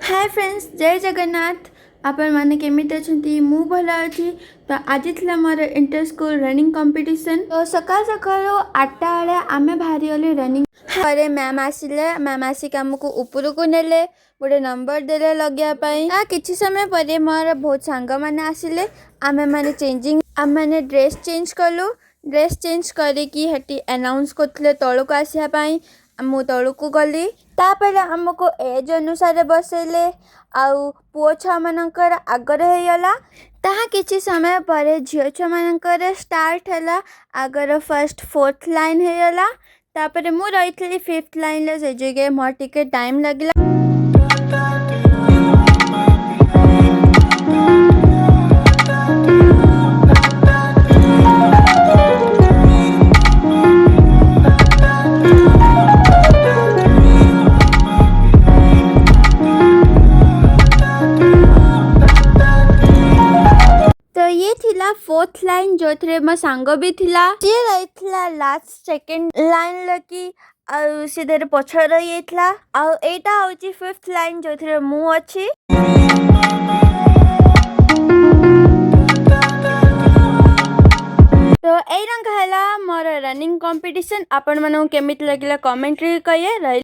Hi friends, जय जगन्नाथ। आपण मैंने केमिति अच्छी मु भल अच्छी। तो आज थी मोर इंटर स्कूल रनिंग कंपटीशन। तो सकाल सकाल 8टा बेले आम बाहरी गली रनिंग पर मैम आसिले। मैम आसिक आमको ऊपर को नेले गोटे नंबर देले लगे किसी समय पर मोर बहुत सांग मैंने आसिले। आम मैंने चेंजिंग आम मैंने ड्रेस चेंज कलु। ड्रेस चेंज करी अनाउंस करते तौक आसापी मु तौक गली। तापर आमको एज अनुसार बसैले आउ पुओ छुआ मानकर आगर होगला। ताहा किछि समय पर झील छुआ मानकर स्टार्ट है। आगर फर्स्ट फोर्थ लाइन होगला। तापर मु रही फिफ्थ लाइन से जगह मोर टिके टाइम लगला। तो ये थिला फोर्थ लाइन जो थे मो सांग भी थिला। सी रही लास्ट सेकंड लाइन लकी सीधे पछ रही आईटा हूँ फिफ्थ लाइन जो थे मु अच्छी। तो यही रंग है मोर रनिंग कंपटीशन। आपण मानू केमिति लगिला कमेंट रे कहिए।